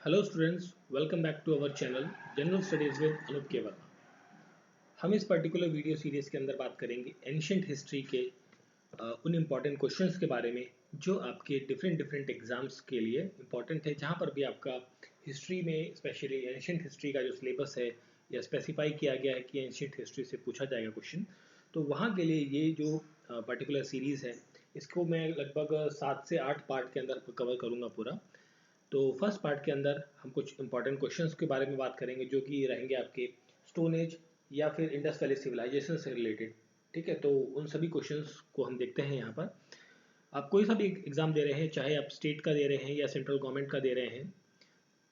Hello students, welcome back to our channel general studies with Anoop K Verma. हम इस particular video series के अंदर बात करेंगे एंशिएंट हिस्ट्री के उन इम्पॉर्टेंट क्वेश्चंस के बारे में जो आपके डिफरेंट डिफरेंट एग्जाम्स के लिए इम्पॉर्टेंट है। जहाँ पर भी आपका हिस्ट्री में स्पेशली एंशिएंट हिस्ट्री का जो सिलेबस है या स्पेसिफाई किया गया है कि एंशिएंट हिस्ट्री से पूछा जाएगा क्वेश्चन, तो वहाँ के लिए ये जो पर्टिकुलर सीरीज़ है इसको मैं लगभग 7 से 8 पार्ट के अंदर कवर करूँगा पूरा। तो फर्स्ट पार्ट के अंदर हम कुछ इंपॉर्टेंट क्वेश्चंस के बारे में बात करेंगे जो कि रहेंगे आपके स्टोन एज या फिर इंडस वैली सिविलाइजेशन से रिलेटेड। ठीक है, तो उन सभी क्वेश्चंस को हम देखते हैं। यहाँ पर आप कोई सा भी एग्जाम दे रहे हैं, चाहे आप स्टेट का दे रहे हैं या सेंट्रल गवर्नमेंट का दे रहे हैं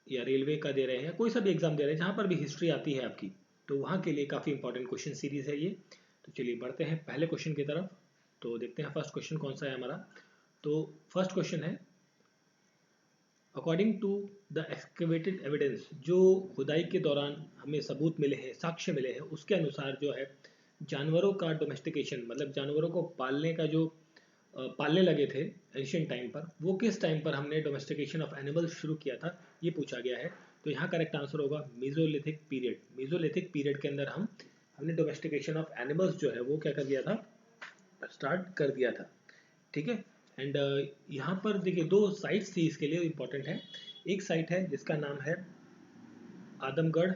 या रेलवे का दे रहे हैं, कोई सा भी एग्जाम दे रहे हैं जहाँ पर भी हिस्ट्री आती है आपकी, तो वहाँ के लिए काफ़ी इंपॉर्टेंट क्वेश्चन सीरीज है ये। तो चलिए बढ़ते हैं पहले क्वेश्चन की तरफ। तो देखते हैं फर्स्ट क्वेश्चन कौन सा है हमारा। तो फर्स्ट क्वेश्चन है, according to the excavated evidence, जो खुदाई के दौरान हमें सबूत मिले हैं, साक्ष्य मिले हैं, उसके अनुसार जो है जानवरों का डोमेस्टिकेशन, मतलब जानवरों को पालने का जो पालने लगे थे एंशियंट टाइम पर, वो किस टाइम पर हमने डोमेस्टिकेशन ऑफ एनिमल्स शुरू किया था, ये पूछा गया है। तो यहाँ करेक्ट आंसर होगा मीजोलिथिक पीरियड। मीजोलिथिक पीरियड के अंदर हमने डोमेस्टिकेशन ऑफ एनिमल्स जो है वो क्या कर दिया था, स्टार्ट कर दिया था। ठीक है। एंड यहाँ पर देखिए दो साइट्स थी इसके लिए इम्पोर्टेंट है। एक साइट है जिसका नाम है आदमगढ़।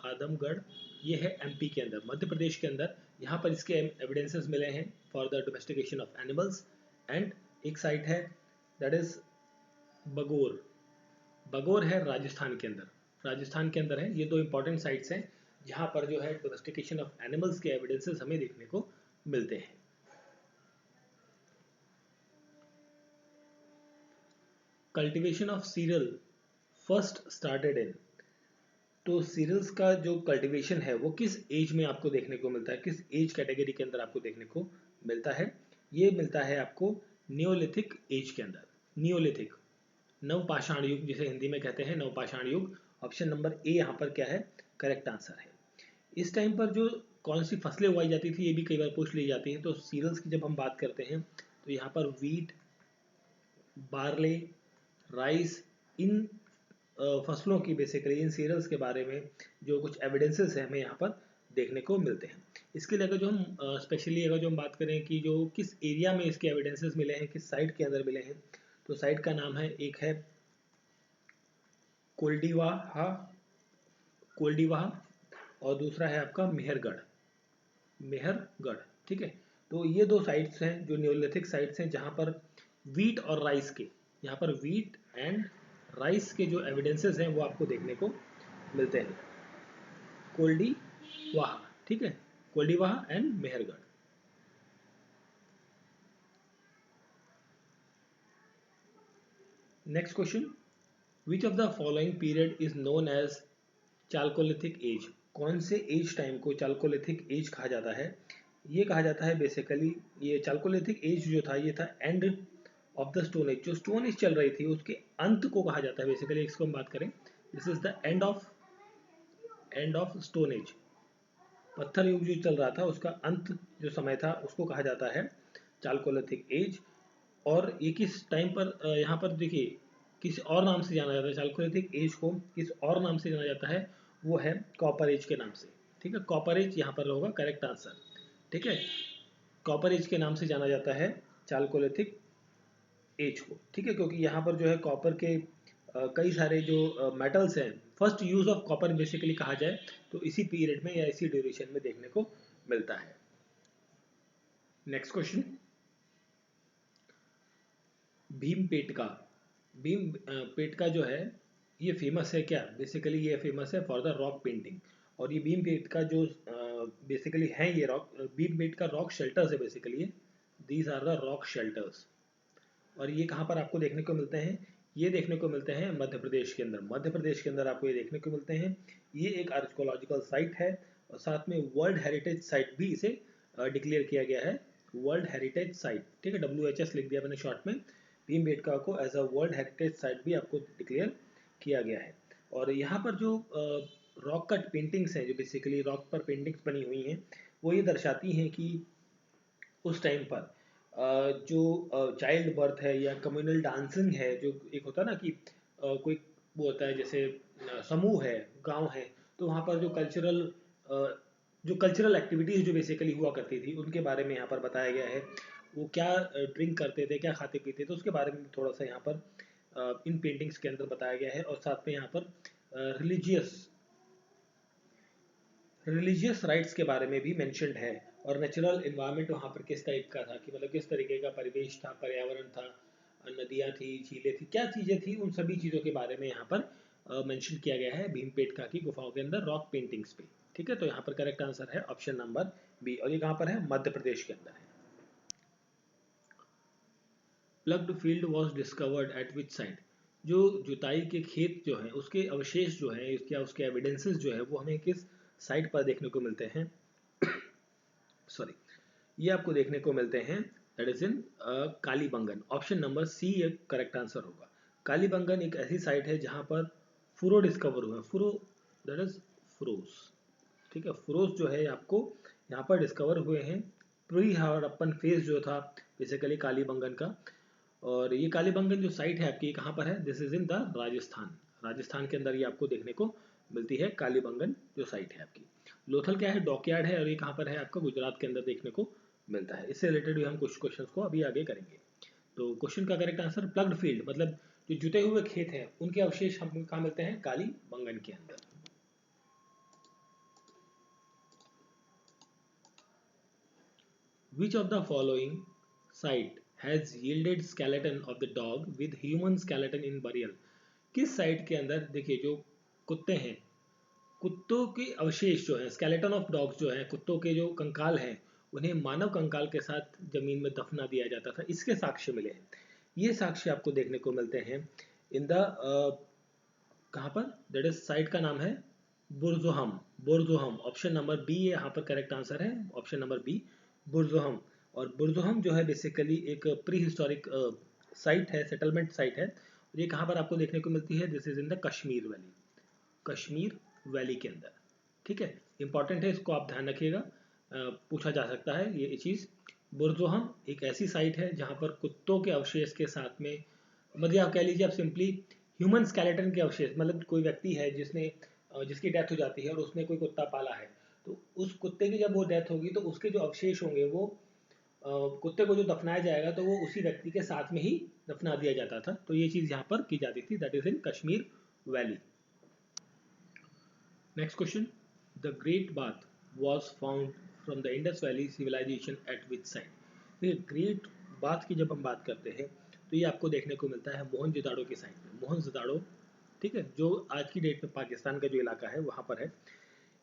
आदमगढ़ ये है एमपी के अंदर, मध्य प्रदेश के अंदर। यहाँ पर इसके एविडेंसेस मिले हैं for the domestication of animals. And एक साइट है दैट इज बगोर। बगोर है राजस्थान के अंदर। राजस्थान के अंदर है। ये दो इंपॉर्टेंट साइट्स हैं जहाँ पर जो है डोमेस्टिकेशन ऑफ एनिमल्स के एविडेंसेस हमें देखने को मिलते हैं। Cultivation of serial first started in, तो सीरियल्स का जो कल्टीवेशन है वो किस एज में आपको देखने को मिलता है, किस एज कैटेगरी के अंदर आपको देखने को मिलता है? ये मिलता है आपको नियोलिथिक एज के अंदर। नियोलिथिक, नवपाषाण युग जिसे हिंदी में कहते हैं, नवपाषाण युग। ऑप्शन नंबर ए यहाँ पर क्या है, करेक्ट आंसर है। इस टाइम पर जो कौन सी फसलें उगाई जाती थी ये भी कई बार पूछ ली जाती है। तो सीरियल्स की जब हम बात करते हैं तो यहाँ पर वीट, बार्ले, राइस, इन फसलों की बेसिकली, इन सीरियल्स के बारे में जो कुछ एविडेंसेस है हमें यहाँ पर देखने को मिलते हैं। इसके लिए अगर जो हम स्पेशली अगर जो हम बात करें कि जो किस एरिया में इसके एविडेंसेस मिले हैं, किस साइट के अंदर मिले हैं, तो साइट का नाम है, एक है कोल्डीवाहा, कोल्डीवाहा, और दूसरा है आपका मेहरगढ़। मेहरगढ़, ठीक है। तो ये दो साइट्स हैं जो न्योलिथिक साइट्स हैं जहाँ पर वीट और राइस के, यहाँ पर वीट एंड राइस के जो एविडेंसेस हैं वो आपको देखने को मिलते हैं। कोल्डीवाहा, ठीक है, Koldihwa and Mehrgarh. Next question, which of the following period is known as chalcolithic age? कौन से एज टाइम को चाल्कोलिथिक एज कहा जाता है? ये कहा जाता है बेसिकली, ये चाल्कोलिथिक एज जो था ये था end of the stone age. जो स्टोन एज चल रही थी उसके अंत को कहा जाता है बेसिकली। इसको हम बात करें, this is the end of stone age. पत्थर युग जो चल रहा था उसका अंत जो समय था उसको कहा जाता है चाल्कोलिथिक एज। और ये किस टाइम पर, यहाँ पर देखिए किसी और नाम से जाना जाता है, चाल्कोलिथिक एज को किस और नाम से जाना जाता है, वो है कॉपर एज के नाम से। ठीक है, कॉपर एज यहाँ पर होगा करेक्ट आंसर। ठीक है, कॉपर एज के नाम से जाना जाता है चाल्कोलिथिक एज को। ठीक है, क्योंकि यहाँ पर जो है कॉपर के कई सारे जो मेटल्स हैं, first use of copper basically कहा जाए तो इसी पीरियड में या इसी ड्यूरेशन में देखने को मिलता है। Next question, भीमपेटका। भीमपेटका जो है ये फेमस है क्या? बेसिकली ये फेमस है फॉर द रॉक पेंटिंग। और ये भीमपेटका जो बेसिकली है, ये रॉक भीमपेटका रॉक शेल्टर्स है basically. These are the rock shelters. और ये कहाँ पर आपको देखने को मिलते हैं? ये देखने को मिलते हैं मध्य प्रदेश के अंदर। मध्य प्रदेश के अंदर आपको ये देखने को मिलते हैं। ये एक आर्कियोलॉजिकल साइट है और साथ में वर्ल्ड हेरिटेज साइट भी इसे डिक्लेयर किया गया है। वर्ल्ड हेरिटेज साइट, ठीक है, WHS लिख दिया मैंने शॉर्ट में। भीमबेटका को as a world heritage site भी आपको डिक्लेयर किया गया है। और यहाँ पर जो रॉक कट पेंटिंग्स हैं, जो बेसिकली रॉक पर पेंटिंग्स बनी हुई हैं, वो ये दर्शाती हैं कि उस टाइम पर जो चाइल्ड बर्थ है या कम्युनल डांसिंग है, जो एक होता है ना कि कोई वो होता है, जैसे समूह है, गांव है, तो वहाँ पर जो कल्चरल एक्टिविटीज़ जो बेसिकली हुआ करती थी उनके बारे में यहाँ पर बताया गया है। वो क्या ड्रिंक करते थे, क्या खाते पीते थे, उसके बारे में थोड़ा सा यहाँ पर इन पेंटिंग्स के अंदर बताया गया है। और साथ में यहाँ पर रिलीजियस राइट्स के बारे में भी मेंशन्ड है। और नेचुरल इन्वायरमेंट वहाँ पर किस टाइप का था, कि मतलब किस तरीके का परिवेश था, पर्यावरण था, नदियाँ थी, झीलें थी, क्या चीज़ें थी, उन सभी चीज़ों के बारे में यहाँ पर मेंशन किया गया है भीमपेटका की गुफाओं के अंदर रॉक पेंटिंग्स पे। ठीक है, तो यहाँ पर करेक्ट आंसर है ऑप्शन नंबर बी। और ये कहाँ पर है? मध्य प्रदेश के अंदर है। Ploughed field was discovered at which site? जो जुताई के खेत जो हैं उसके अवशेष जो हैं, या उसके एविडेंसेस जो है, वो हमें किस साइट पर देखने को मिलते हैं? सॉरी, ये आपको देखने को मिलते हैं that is in Kalibangan. Option number C एक करेक्ट आंसर होगा। कालीबंगन एक ऐसी साइट है जहां पर फुरो डिस्कवर हुए हैं। फुरो दैट इज फुरोस। ठीक है, फुरोस जो है आपको यहाँ पर डिस्कवर हुए हैं। प्री हड़प्पन फेज जो था बेसिकली कालीबंगन का। और ये कालीबंगन जो साइट है आपकी कहाँ पर है? This is in the Rajasthan. Rajasthan के अंदर ये आपको देखने को मिलती है कालीबंगन जो साइट है आपकी। लोथल क्या है? डॉकयार्ड है। और ये कहाँ पर है? आपका गुजरात के अंदर देखने को मिलता है। इससे रिलेटेड भी हम कुछ क्वेश्चन को अभी आगे करेंगे। तो क्वेश्चन का करेक्ट आंसर प्लग्ड फील्ड, मतलब जो जुते हुए खेत हैं उनके अवशेष हम कहाँ मिलते हैं? कालीबंगन के अंदर। Which of the following site has yielded skeleton of the dog with human skeleton in burial? किस साइट के अंदर देखिए जो कुत्ते हैं, कुत्तों के अवशेष जो हैं, स्केलेटन ऑफ डॉग्स जो हैं, कुत्तों के जो कंकाल हैं, उन्हें मानव कंकाल के साथ जमीन में दफना दिया जाता था, इसके साक्ष्य मिले हैं। ये साक्ष्य आपको देखने को मिलते हैं इन द कहाँ पर? दैट इज साइट का नाम है Burzahom. Burzahom option number B यहाँ पर करेक्ट आंसर है। Option number B Burzahom. और बुरजोहम जो है बेसिकली एक प्री हिस्टोरिक साइट है, सेटलमेंट साइट है। और ये कहाँ पर आपको देखने को मिलती है? This is in the Kashmir valley. Kashmir valley के अंदर। ठीक है, इंपॉर्टेंट है, इसको आप ध्यान रखिएगा, पूछा जा सकता है ये चीज़। बुरजोहम एक ऐसी साइट है जहाँ पर कुत्तों के अवशेष के साथ में, मतलब आप कह लीजिए, आप सिंपली ह्यूमन स्केलेटन के अवशेष, मतलब कोई व्यक्ति है जिसकी डेथ हो जाती है और उसने कोई कुत्ता पाला है, तो उस कुत्ते की जब वो डेथ होगी तो उसके जो अवशेष होंगे वो कुत्ते को जो दफनाया जाएगा तो वो उसी व्यक्ति के साथ में ही दफना दिया जाता था। तो ये चीज़ यहाँ पर की जाती थी, that is in Kashmir valley. Next question, the great bath was found from the Indus valley civilisation at which site? देखिए, ग्रेट बाथ की जब हम बात करते हैं तो ये आपको देखने को मिलता है मोहनजोदाड़ो की साइड में। मोहनजोदाड़ो, ठीक है, जो आज की डेट में पाकिस्तान का जो इलाका है वहाँ पर है।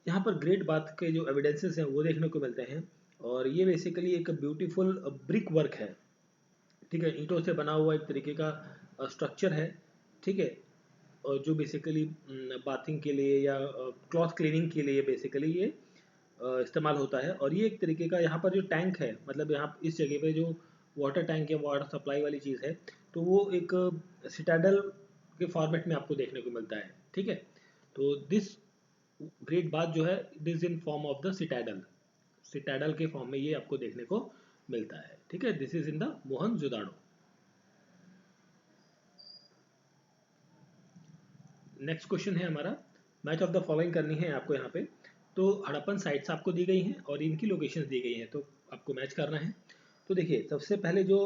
यहाँ पर ग्रेट बाथ के जो एविडेंसेस हैं वो देखने को मिलते हैं। और ये बेसिकली एक ब्यूटीफुल ब्रिक वर्क है। ठीक है, ईंटों से बना हुआ एक तरीके का स्ट्रक्चर है। ठीक है, और जो बेसिकली बाथिंग के लिए या क्लॉथ क्लीनिंग के लिए बेसिकली ये इस्तेमाल होता है। और ये एक तरीके का यहाँ पर जो टैंक है, मतलब यहाँ इस जगह पे जो वाटर टैंक या वाटर सप्लाई वाली चीज़ है, तो वो एक सिटाडल के फॉर्मेट में आपको देखने को मिलता है। ठीक है, तो दिस ग्रेट बाथ जो है this in form of the citadel. Citadel के फॉर्म में ये आपको देखने को मिलता है। ठीक है, this is in the Mohenjodaro. Next question है हमारा, मैच ऑफ द फॉलोइंग करनी है आपको यहाँ पे। तो हड़प्पन साइट्स आपको दी गई हैं और इनकी लोकेशंस दी गई हैं, तो आपको मैच करना है। तो देखिए, सबसे पहले जो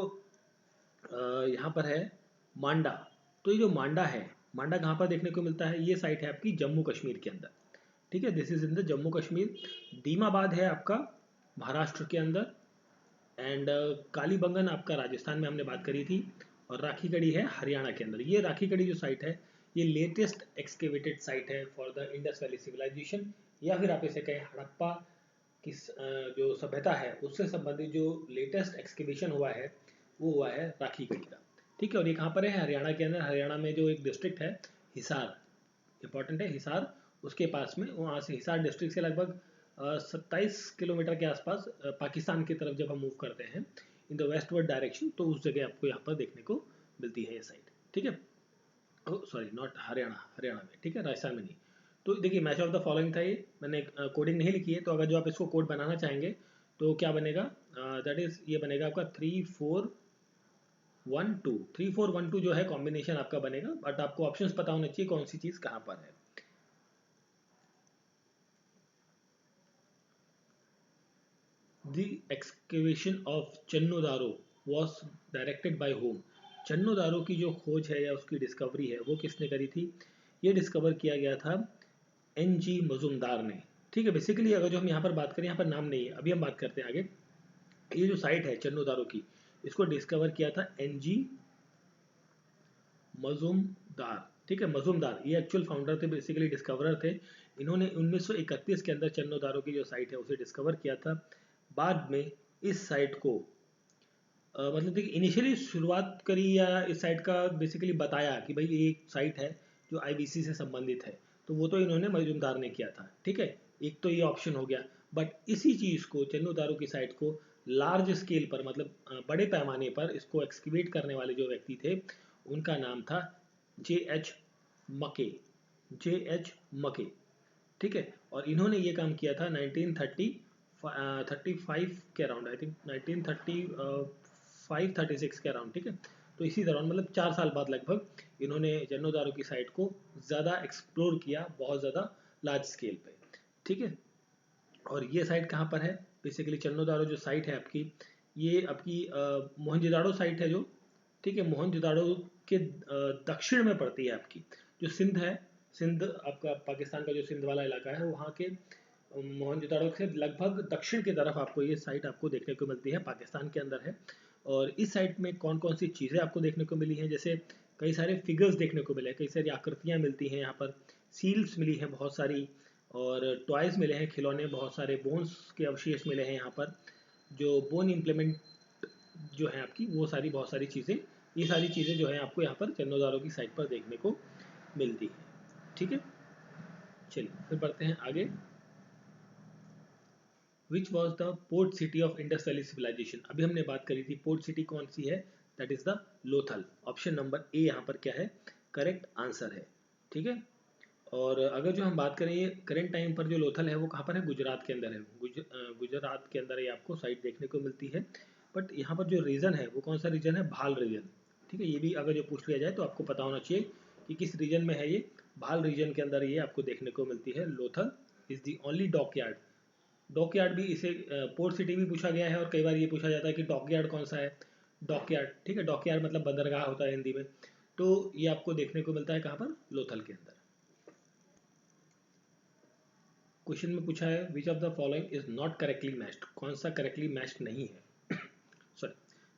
यहाँ पर है मांडा। तो ये जो मांडा है, मांडा कहाँ पर देखने को मिलता है? ये साइट है आपकी जम्मू कश्मीर के अंदर। ठीक है, this is in the Jammu Kashmir. Daimabad है आपका महाराष्ट्र के अंदर। एंड कालीबंगन आपका राजस्थान में हमने बात करी थी। और राखीगढ़ी है हरियाणा के अंदर। ये राखीगढ़ी जो साइट है ये लेटेस्ट एक्सकेवेटेड साइट है for the Indus valley civilisation, या फिर आप इसे कहें हड़प्पा की जो सभ्यता है उससे संबंधित जो लेटेस्ट एक्सकेवेशन हुआ है वो हुआ है राखीगढ़ी का। ठीक है, और ये कहाँ पर है? हरियाणा के अंदर। हरियाणा में जो एक डिस्ट्रिक्ट है हिसार, इंपॉर्टेंट है हिसार, उसके पास में, वहाँ से हिसार डिस्ट्रिक्ट से लगभग 27 किलोमीटर के आसपास पाकिस्तान की तरफ जब हम मूव करते हैं इन द वेस्टवर्ड डायरेक्शन, तो उस जगह आपको यहाँ पर देखने को मिलती है ये साइड। ठीक है, सॉरी नॉट हरियाणा, हरियाणा में। ठीक है, राजस्थान में नहीं। तो देखिए, मैच ऑफ द फॉलोइंग था ये, मैंने कोडिंग नहीं लिखी है, तो अगर जो आप इसको कोड बनाना चाहेंगे तो क्या बनेगा? दैट इज ये बनेगा आपका 3 4 3412 जो है कॉम्बिनेशन आपका बनेगा, बट आपको ऑप्शंस पता होना चाहिए कौन सी चीज कहां पर है। The excavation of Channo Daro was directed by whom? Channo दारो की जो खोज है या उसकी डिस्कवरी है वो किसने करी थी? ये डिस्कवर किया गया था NG मजुमदार ने। ठीक है, बेसिकली अगर जो हम यहाँ पर बात करें, यहाँ पर नाम नहीं है, अभी हम बात करते हैं आगे। ये जो साइट है चन्नो दारो की, इसको डिस्कवर किया था NG मजुमदार। ठीक है, मजुमदार ये एक्चुअल फाउंडर थे, बेसिकली डिस्कवरर थे। इन्होंने 1931 के अंदर चन्नो दारो की जो साइट है उसे डिस्कवर किया था। बाद में इस साइट को मतलब देखिए इनिशियली शुरुआत करी या इस साइट का बेसिकली बताया कि भाई ये एक साइट है जो आईबीसी से संबंधित है, तो वो तो इन्होंने मजुमदार ने किया था। ठीक है, एक तो ये ऑप्शन हो गया। बट इसी चीज़ को चन्नो दारो की साइट को लार्ज स्केल पर मतलब बड़े पैमाने पर इसको एक्सकवेट करने वाले जो व्यक्ति थे उनका नाम था JH मके। JH मके। ठीक है, और इन्होंने ये काम किया था 1935 के अराउंड, आई थिंक 1935-36 के अराउंड। ठीक है, तो इसी दौरान मतलब 4 साल बाद लगभग इन्होंने चन्नो दारो की साइट को ज़्यादा एक्सप्लोर किया, बहुत ज़्यादा लार्ज स्केल पे। ठीक है, और ये साइट कहाँ पर है? बेसिकली चन्नो दारो जो साइट है आपकी, ये आपकी मोहनजोदाड़ो साइट है जो, ठीक है, मोहनजोदाड़ो के दक्षिण में पड़ती है आपकी। जो सिंध है, सिंध आपका पाकिस्तान का जो सिंध वाला इलाका है, वहाँ के मोहनजोदाड़ो से लगभग दक्षिण की तरफ आपको ये साइट आपको देखने को मिलती है, पाकिस्तान के अंदर है। और इस साइट में कौन कौन सी चीज़ें आपको देखने को मिली हैं, जैसे कई सारे फिगर्स देखने को मिले, कई सारी आकृतियाँ मिलती हैं यहाँ पर, सील्स मिली हैं बहुत सारी, और टॉयज़ मिले हैं, खिलौने, बहुत सारे बोन्स के अवशेष मिले हैं यहाँ पर, जो बोन इम्प्लीमेंट जो है आपकी, वो सारी बहुत सारी चीज़ें, ये सारी चीज़ें जो है आपको यहाँ पर चन्नो दारो की साइट पर देखने को मिलती है। ठीक है, चलिए फिर बढ़ते हैं आगे। Which was the port city of Indus valley civilisation? अभी हमने बात करी थी पोर्ट सिटी कौन सी है, that is the Lothal. Option number A यहाँ पर क्या है, करेक्ट आंसर है। ठीक है, और अगर जो हम बात करें ये करेंट टाइम पर जो लोथल है वो कहाँ पर है, गुजरात के अंदर है। गुजरात के अंदर ये आपको साइट देखने को मिलती है। बट यहाँ पर जो रीजन है वो कौन सा रीजन है, भाल रीजन। ठीक है, ये भी अगर जो पूछ लिया जाए तो आपको पता होना चाहिए कि किस रीजन में है ये। भाल रीजन के अंदर ये आपको देखने को मिलती है। Lothal is the only dockyard. Dockyard भी इसे पोर्ट सिटी भी पूछा गया है, और कई बार ये पूछा जाता है कि डॉकयार्ड कौन सा है, डॉकयार्ड। ठीक है, डॉकयार्ड मतलब बंदरगाह होता है हिंदी में। तो ये आपको देखने को मिलता है कहाँ पर, लोथल के अंदर। क्वेश्चन में पूछा है विच of the following is not correctly matched, कौन सा करेक्टली मैच्ड नहीं है। सॉरी,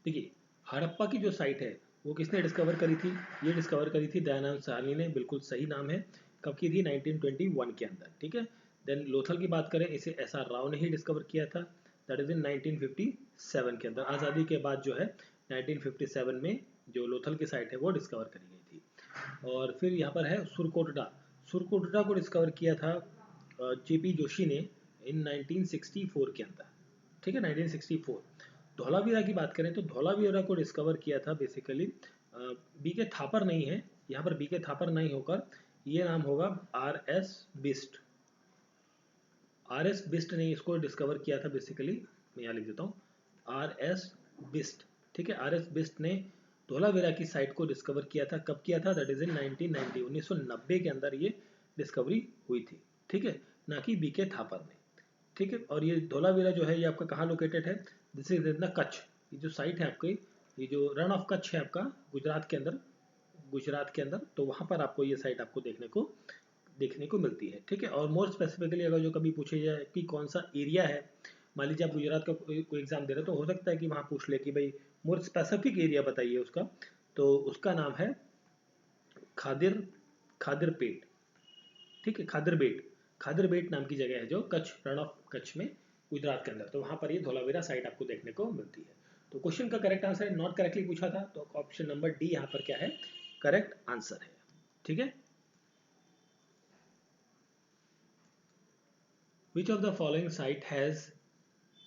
देखिए हड़प्पा की जो साइट है वो किसने डिस्कवर करी थी? ये डिस्कवर करी थी दयानंद साहनी ने, बिल्कुल सही नाम है। कब की थी? 1921 के अंदर। ठीक है, देन लोथल की बात करें, इसे SR राव ने ही डिस्कवर किया था, दैट इज इन 1957 के अंदर। आज़ादी के बाद जो है 1957 में जो लोथल की साइट है वो डिस्कवर करी गई थी। और फिर यहाँ पर है सुरकोटडा। सुरकोटडा को डिस्कवर किया था JP जोशी ने इन 1964 के अंदर। ठीक है, 1964। धौलावीरा की बात करें तो धौलावीरा को डिस्कवर किया था बेसिकली BK थापर नहीं है यहाँ पर, BK थापर नहीं होकर ये नाम होगा RS बिस्ट। RS बिस्ट ने इसको डिस्कवर किया था बेसिकली, मैं यहाँ लिख देता हूँ, RS बिस्ट। ठीक है, RS बिस्ट ने धौलावीरा की साइट को डिस्कवर किया था। कब किया था? दैट इज इन 1990, 1990 के अंदर ये डिस्कवरी हुई थी। ठीक है, ना कि BK थापर ने। ठीक है, और ये धौलावीरा जो है ये आपका कहाँ लोकेटेड है? This is in the Kutch. ये जो साइट है आपकी, ये जो रन ऑफ कच्छ है आपका गुजरात के अंदर, गुजरात के अंदर, तो वहाँ पर आपको ये साइट आपको देखने को मिलती है। ठीक है, और मोर स्पेसिफिकली अगर जो कभी पूछे जाए कि कौन सा एरिया है, मान लीजिए आप गुजरात का कोई एग्जाम दे रहे हो तो हो सकता है कि वहाँ पूछ ले कि भाई मोर स्पेसिफिक एरिया बताइए उसका, तो उसका नाम है खादिर, खादिरपेट। ठीक है, खादिरबेट, खादिरबेट नाम की जगह है जो कच्छ, रण ऑफ कच्छ में गुजरात के अंदर, तो वहाँ पर ये धौलावीरा साइट आपको देखने को मिलती है। तो क्वेश्चन का करेक्ट आंसर है, नॉट करेक्टली पूछा था तो ऑप्शन नंबर डी यहाँ पर क्या है, करेक्ट आंसर है। ठीक है, विच of the following site has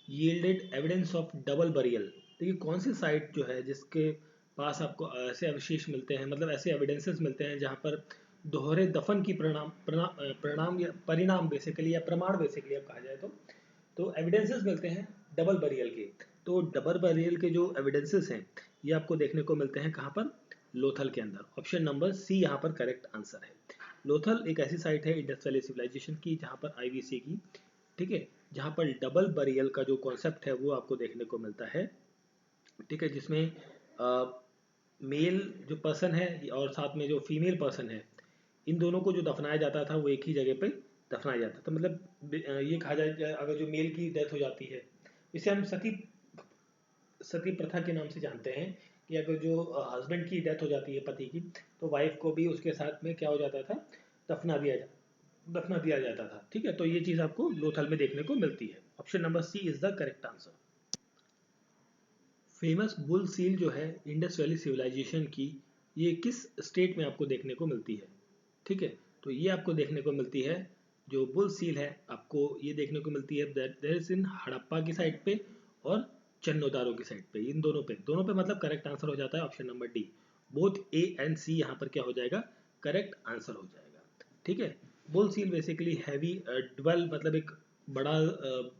yielded evidence of double burial? देखिए कौन सी साइट जो है जिसके पास आपको ऐसे अवशेष मिलते हैं, मतलब ऐसे एविडेंसेस मिलते हैं जहाँ पर दोहरे दफन की परिणाम या परिणाम बेसिकली या प्रमाण बेसिकली आप कहा जाए तो एविडेंसेस मिलते हैं डबल बरियल के। तो डबल बरियल के जो एविडेंसेस हैं ये आपको देखने को मिलते हैं कहाँ पर, लोथल के अंदर। ऑप्शन नंबर सी यहाँ पर करेक्ट आंसर है। लोथल एक ऐसी साइट है इंडस वैली सिविलाइजेशन की जहाँ पर आईवीसी की, ठीक है, जहाँ पर डबल बरियल का जो कॉन्सेप्ट है वो आपको देखने को मिलता है, ठीक है, जिसमें मेल जो पर्सन है और साथ में जो फीमेल पर्सन है, इन दोनों को जो दफनाया जाता था वो एक ही जगह पे दफनाया जाता था। मतलब ये कहा जाए अगर जो मेल की डेथ हो जाती है, इसे हम सती सती प्रथा के नाम से जानते हैं कि अगर जो हस्बैंड की डेथ हो जाती है पति की, तो वाइफ को भी उसके साथ में क्या हो जाता था, दफना दिया जाता था, ठीक है। तो ये चीज़ आपको लोथल में देखने को मिलती है। Option number C is the correct answer. Famous bull seal जो है इंडस वैली सिविलाइजेशन की, ये किस स्टेट में आपको देखने को मिलती है, ठीक है। तो ये आपको देखने को मिलती है, जो बुल सील है आपको ये देखने को मिलती है दैट इज इन हड़प्पा की साइड पे और चन्नोदारो की साइड पे, इन दोनों पे मतलब करेक्ट आंसर हो जाता है option number D. Both A and C यहाँ पर क्या हो जाएगा, करेक्ट आंसर हो जाएगा, ठीक है। Bull seal basically heavy dwell, मतलब एक बड़ा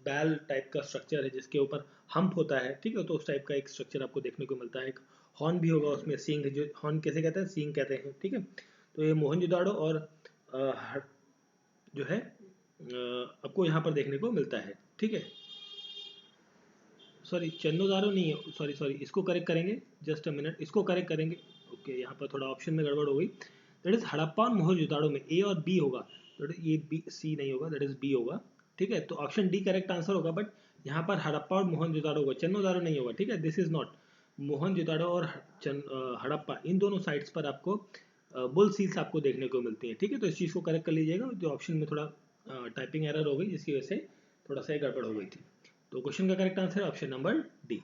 बैल टाइप का स्ट्रक्चर है जिसके ऊपर हम्प होता है, ठीक है। तो उस टाइप का एक स्ट्रक्चर आपको देखने को मिलता है। एक हॉर्न भी होगा उसमें, सींग, जो हॉर्न कैसे कहते हैं, सींग कहते हैं, ठीक है। तो ये मोहनजोदाड़ो और जो है आपको यहाँ पर देखने को मिलता है, ठीक है। सॉरी, चन्नोदारो नहीं है, सॉरी सॉरी, इसको करेक्ट करेंगे, जस्ट अ मिनट, इसको करेक्ट करेंगे। ओके, यहाँ पर थोड़ा ऑप्शन में गड़बड़ हो गई। दैट इज हड़प्पा और मोहनजोदाड़ो में ए और बी होगा, ये बी सी नहीं होगा, दैट इज बी होगा, ठीक है। तो ऑप्शन डी करेक्ट आंसर होगा, बट यहाँ पर हड़प्पा और मोहनजोदाड़ो होगा, चन्नोदारो नहीं होगा, ठीक है। दिस इज नॉट मोहनजोदाड़ो और हड़प्पा, इन दोनों साइट्स पर आपको बुल सील्स आपको देखने को मिलती हैं, ठीक है। तो इस चीज़ को करेक्ट कर लीजिएगा, जो ऑप्शन में थोड़ा टाइपिंग एरर हो गई जिसकी वजह से थोड़ा सा गड़बड़ हो गई थी। तो क्वेश्चन का करेक्ट आंसर है option number D.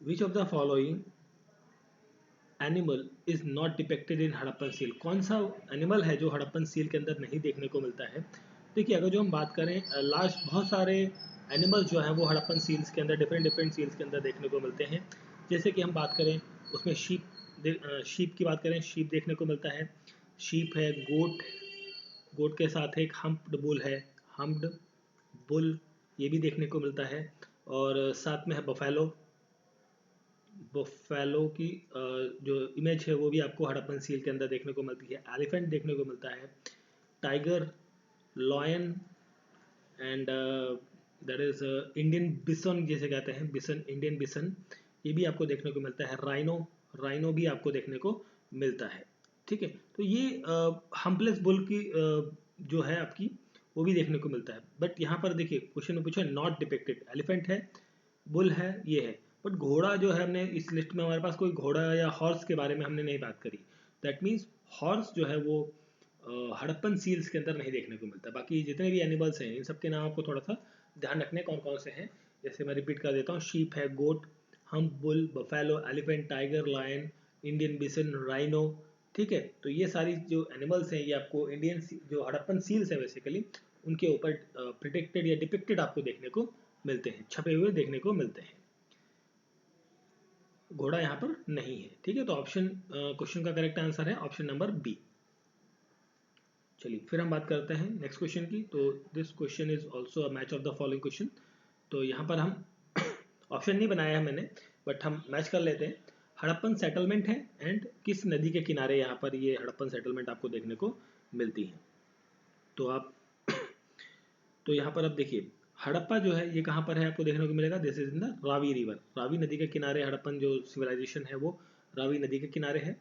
Which of the following animal is not depicted in Harappan seal, कौन सा एनिमल है जो हड़प्पन सील के अंदर नहीं देखने को मिलता है। देखिए, अगर जो हम बात करें लास्ट बहुत सारे एनिमल्स जो हैं वो हड़प्पन सील्स के अंदर, डिफरेंट डिफरेंट सील्स के अंदर देखने को मिलते हैं। जैसे कि हम बात करें उसमें शीप की बात करें, शीप देखने को मिलता है, शीप है, गोट के साथ एक हम्प्ड बुल है, हम्प्ड बुल, ये भी देखने को मिलता है। और साथ में है बफेलो, बफेलो की जो इमेज है वो भी आपको हड़प्पन सील के अंदर देखने को मिलती है। एलिफेंट देखने को मिलता है, tiger, lion and that is Indian bison जैसे कहते हैं, बिसन, इंडियन बिसन, ये भी आपको देखने को मिलता है। राइनो भी आपको देखने को मिलता है, ठीक है। तो ये हम्पलेस बुल की जो है आपकी, वो भी देखने को मिलता है। बट यहाँ पर देखिए क्वेश्चन में पूछा नॉट डिपेक्टेड, एलिफेंट है, बुल है, ये है, बट घोड़ा जो है, हमने इस लिस्ट में हमारे पास कोई घोड़ा या हॉर्स के बारे में हमने नहीं बात करी। दैट मीन्स हॉर्स जो है वो हड़प्पन सील्स के अंदर नहीं देखने को मिलता। बाकी जितने भी एनिमल्स हैं इन सब के नाम आपको थोड़ा सा ध्यान रखने कौन कौन से हैं। जैसे मैं रिपीट कर देता हूँ, शीप है, goat, hump bull, buffalo, elephant, tiger, lion, Indian bison, rhino, ठीक है। तो ये सारी जो एनिमल्स हैं ये आपको इंडियन जो हड़प्पन सील्स है बेसिकली उनके ऊपर प्रिडिक्टेड या डिपिक्टेड आपको देखने को मिलते हैं, छपे हुए देखने को मिलते हैं। घोड़ा यहाँ पर नहीं है, ठीक है। तो ऑप्शन क्वेश्चन का करेक्ट आंसर है ऑप्शन नंबर बी। चलिए फिर हम बात करते हैं नेक्स्ट क्वेश्चन की। तो this question is also a match of the following question. तो यहाँ पर हम ऑप्शन नहीं बनाया है मैंने, बट हम मैच कर लेते हैं। हड़प्पन सेटलमेंट है एंड किस नदी के किनारे यहाँ पर ये हड़प्पन सेटलमेंट आपको देखने को मिलती है। तो आप तो यहाँ पर अब देखिए, हड़प्पा जो है ये कहाँ पर है आपको देखने को मिलेगा, this is in the Ravi river, Ravi नदी के किनारे हड़प्पन जो सिविलाइजेशन है वो रावी नदी के किनारे है।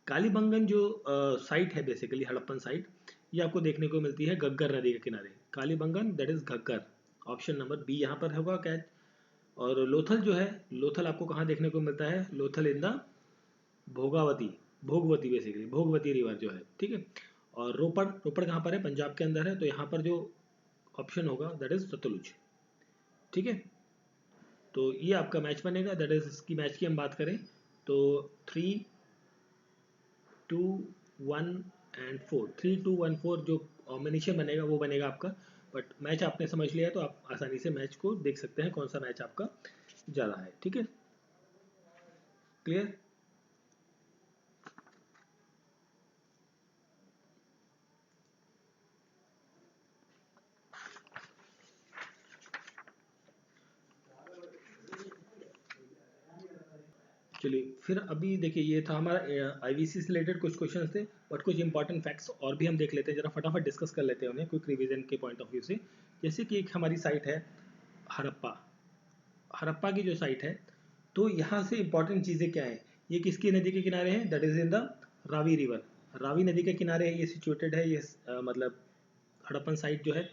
कालीबंगन जो साइट है बेसिकली हड़प्पन साइट, ये आपको देखने को मिलती है घग्गर नदी के किनारे, Kalibangan that is Ghaggar, option number B यहाँ पर होगा कैच। और लोथल जो है, लोथल आपको कहाँ देखने को मिलता है, Lothal in the Bhogavati basically Bhogavati river जो है, ठीक है। और रोपड़ कहाँ पर है, पंजाब के अंदर है। तो यहाँ पर जो ऑप्शन होगा दैट इज सतलुज, ठीक है। तो ये आपका मैच बनेगा, दैट इज इसकी मैच की हम बात करें तो 3-2-1 and 4, 3-2-1-4 जो कॉम्बिनेशन बनेगा वो बनेगा आपका। बट मैच आपने समझ लिया तो आप आसानी से मैच को देख सकते हैं कौन सा मैच आपका जा रहा है, ठीक है। क्लियर। चलिए फिर अभी देखिए ये था हमारा आईवीसी से रिलेटेड कुछ क्वेश्चंस थे, बट कुछ इंपॉर्टेंट फैक्ट्स और भी हम देख लेते हैं, जरा फटाफट डिस्कस कर लेते हैं उन्हें क्विक रिवीजन के पॉइंट ऑफ व्यू से। जैसे कि एक हमारी साइट है हड़प्पा, हड़प्पा की जो साइट है, तो यहाँ से इंपॉर्टेंट चीज़ें क्या है, ये किसकी नदी के किनारे है, that is in the Ravi river, Ravi नदी के किनारे है ये सिचुएटेड है, ये मतलब हड़प्पन साइट जो है।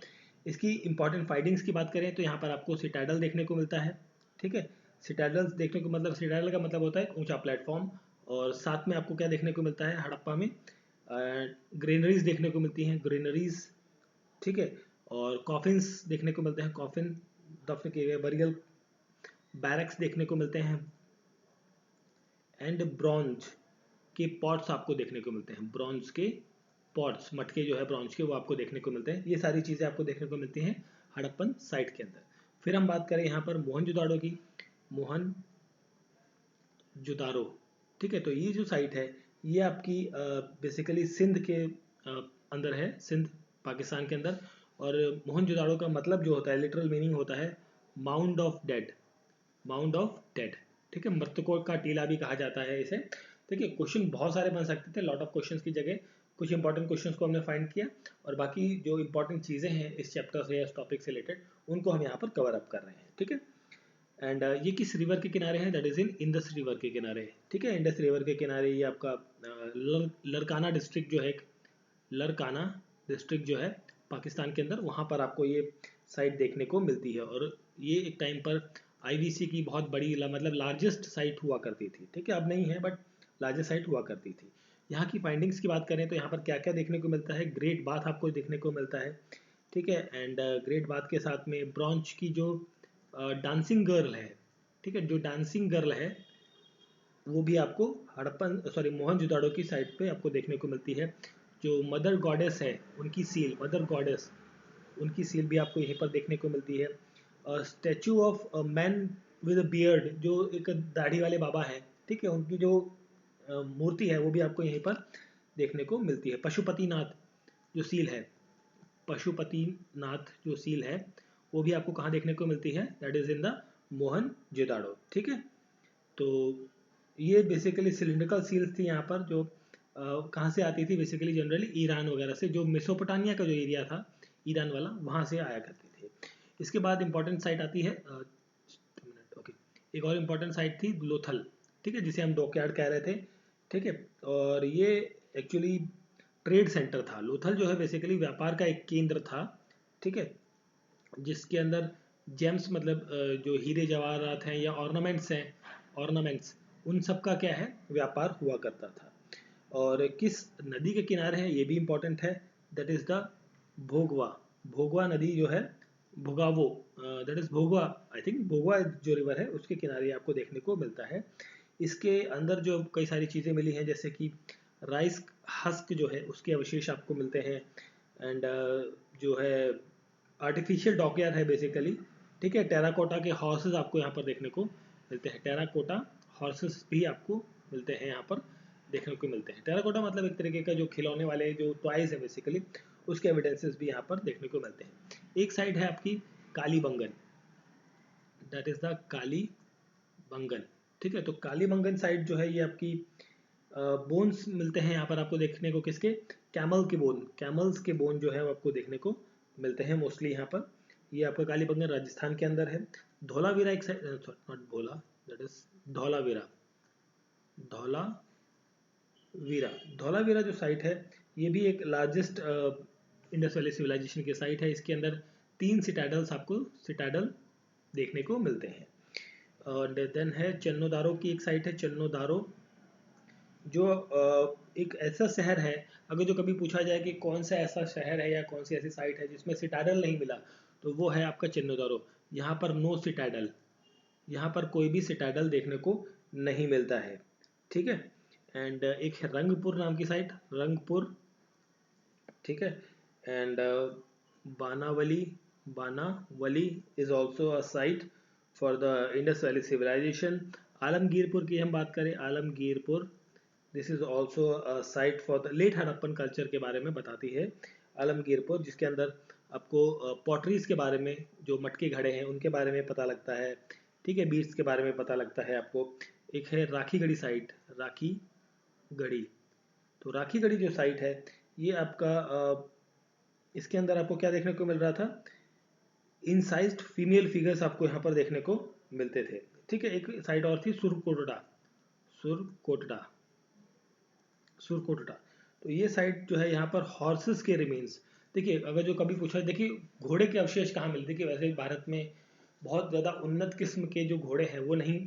इसकी इंपॉर्टेंट फाइंडिंग्स की बात करें तो यहाँ पर आपको सिटाडल देखने को मिलता है, ठीक है। सिटाडल्स देखने को मतलब सिटाडल का मतलब होता है एक ऊंचा प्लेटफॉर्म, और साथ में आपको क्या देखने को मिलता है हड़प्पा में, ग्रेनरीज देखने को मिलती हैं, ग्रेनरीज, ठीक है। और कॉफिन्स देखने को मिलते हैं, कॉफिन दफन किए गए, बरियल बैरक्स देखने को मिलते हैं, एंड ब्रॉन्ज के पॉट्स आपको देखने को मिलते हैं, ब्रॉन्ज के पॉट्स, मटके जो है ब्रॉन्ज के वो आपको देखने को मिलते हैं। ये सारी चीज़ें आपको देखने को मिलती हैं हड़प्पन साइट के अंदर। फिर हम बात करें यहाँ पर मोहनजोदाड़ो की, मोहनजोदाड़ो, ठीक है। तो ये जो साइट है ये आपकी बेसिकली सिंध के अंदर है, सिंध पाकिस्तान के अंदर। और मोहनजोदाड़ो का मतलब जो होता है, लिटरल मीनिंग होता है mound of dead, mound of dead, ठीक है। मृतकों का टीला भी कहा जाता है इसे। देखिए क्वेश्चन बहुत सारे बन सकते थे, लॉट ऑफ क्वेश्चंस की जगह कुछ इंपॉर्टेंट क्वेश्चंस को हमने फाइंड किया, और बाकी जो इंपॉर्टेंट चीज़ें हैं इस चैप्टर से या इस टॉपिक से रिलेटेड उनको हम यहाँ पर कवर अप कर रहे हैं, ठीक है। एंड ये किस रिवर के किनारे है, that is in Indus river के किनारे, ठीक है। इंडस रिवर के किनारे ये आपका लरकाना डिस्ट्रिक्ट जो है, लरकाना डिस्ट्रिक्ट जो है पाकिस्तान के अंदर, वहाँ पर आपको ये साइट देखने को मिलती है। और ये एक टाइम पर आईवीसी की बहुत बड़ी मतलब लार्जेस्ट साइट हुआ करती थी, ठीक है। अब नहीं है बट लार्जेस्ट साइट हुआ करती थी। यहाँ की फाइंडिंग्स की बात करें तो यहाँ पर क्या क्या देखने को मिलता है, ग्रेट बाथ आपको देखने को मिलता है, ठीक है। एंड ग्रेट बाथ के साथ में ब्रॉन्ज की जो डांसिंग गर्ल है, ठीक है, जो डांसिंग गर्ल है वो भी आपको हड़प्पन सॉरी मोहनजोदाड़ो की साइट पे आपको देखने को मिलती है। जो मदर गॉडेस है उनकी सील, मदर गॉडेस उनकी सील भी आपको यहीं पर देखने को मिलती है। Statue of man with a beard, जो एक दाढ़ी वाले बाबा है, ठीक है, उनकी जो मूर्ति है वो भी आपको यहीं पर देखने को मिलती है। पशुपतिनाथ जो सील है, पशुपतिनाथ जो सील है वो भी आपको कहाँ देखने को मिलती है, that is in the Mohenjodaro, ठीक है। तो ये बेसिकली सिलिंड्रिकल सील्स थी यहाँ पर, जो कहाँ से आती थी, बेसिकली जनरली ईरान वगैरह से, जो मेसोपोटामिया का जो एरिया था ईरान वाला, वहाँ से आया करते थे। इसके बाद इंपॉर्टेंट साइट आती है ओके, एक और इम्पॉर्टेंट साइट थी लोथल, ठीक है, जिसे हम डॉकयार्ड कह रहे थे, ठीक है। और ये एक्चुअली ट्रेड सेंटर था, लोथल जो है बेसिकली व्यापार का एक केंद्र था, ठीक है, जिसके अंदर जेम्स मतलब जो हीरे जवाहरात हैं या ऑर्नामेंट्स हैं, ऑर्नामेंट्स, उन सब का क्या है व्यापार हुआ करता था। और किस नदी के किनारे है ये भी इंपॉर्टेंट है, that is the Bhogava, Bhogava नदी जो है, Bhogavo, that is Bhogava, I think Bhogava जो रिवर है उसके किनारे आपको देखने को मिलता है। इसके अंदर जो कई सारी चीज़ें मिली हैं, जैसे कि राइस हस्क जो है उसके अवशेष आपको मिलते हैं, एंड जो है आर्टिफिशियल डॉकयार्ड है बेसिकली, ठीक है। टेराकोटा के हॉर्सेस आपको यहाँ पर देखने को मिलते हैं, टेराकोटा हॉर्सेस भी आपको मिलते हैं यहाँ पर देखने को मिलते हैं। टेराकोटा मतलब एक तरीके का जो खिलौने वाले जो टॉयज है बेसिकली, उसके एविडेंसेस भी यहाँ पर देखने को मिलते हैं। एक साइड है आपकी Kalibangan, that is the Kalibangan, ठीक है। तो कालीबंगन साइड जो है ये आपकी बोन्स मिलते हैं यहाँ पर आपको देखने को, किसके, कैमल के बोन, कैमल्स के बोन जो है वो आपको देखने को मिलते हैं मोस्टली यहाँ पर। ये आपका कालीबंगन राजस्थान के अंदर है। धौलावीरा एक side, not Bhola, that is Dholavira, Dholavira, Dholavira जो साइट है ये भी एक लार्जेस्ट इंडस वैली सिविलाइजेशन की साइट है। इसके अंदर 3 सिटाडल्स आपको सिटाडल देखने को मिलते हैं। और देन है चन्नोदारो की एक साइट है, चन्नोदारो जो एक ऐसा शहर है, अगर जो कभी पूछा जाए कि कौन सा ऐसा शहर है या कौन सी ऐसी साइट है जिसमें सिटाडल नहीं मिला, तो वो है आपका चन्नोदारो। यहाँ पर नो सिटाडल, यहाँ पर कोई भी सिटाडल देखने को नहीं मिलता है, ठीक है। एंड एक है रंगपुर नाम की साइट, रंगपुर, ठीक है। एंड Banawali, Banawali is also a site for the Indus valley civilisation. Alamgirpur की हम बात करें, Alamgirpur, this is also a site for the late Harappan culture के बारे में बताती है आलमगीरपुर, जिसके अंदर आपको पॉटरीज के बारे में, जो मटके घड़े हैं उनके बारे में पता लगता है, ठीक है, बीड्स के बारे में पता लगता है आपको। एक है राखी गढ़ी साइट, राखी गढ़ी। तो राखी गढ़ी जो साइट है ये आपका इसके अंदर आपको क्या देखने को मिल रहा था, इंसाइज्ड फीमेल फिगर्स आपको यहाँ पर देखने को मिलते थे। ठीक है, एक साइट और थी सुरकोटड़ा, सुरकोटड़ा, सुरकोटड़ा। तो ये साइट जो है यहाँ पर हॉर्सेस के रिमेन्स, देखिए अगर जो कभी पूछा, देखिए घोड़े के अवशेष कहाँ मिलते, देखिए वैसे भारत में बहुत ज़्यादा उन्नत किस्म के जो घोड़े हैं वो नहीं,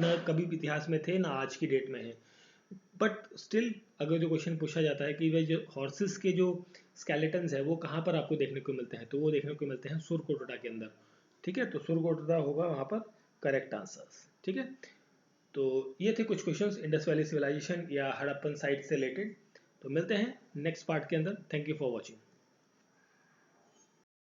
न कभी भी इतिहास में थे ना आज की डेट में है, बट स्टिल अगर जो क्वेश्चन पूछा जाता है कि वे जो हॉर्सेस के जो स्केलेटन्स है वो कहाँ पर आपको देखने को मिलते हैं, तो वो देखने को मिलते हैं सुरकोटड़ा के अंदर। ठीक है, तो सुरकोटड़ा होगा वहाँ पर करेक्ट आंसर्स। ठीक है, तो ये थे कुछ क्वेश्चंस इंडस वैली सिविलाइजेशन या हड़प्पन साइट से रिलेटेड। तो मिलते हैं नेक्स्ट पार्ट के अंदर। Thank you for watching.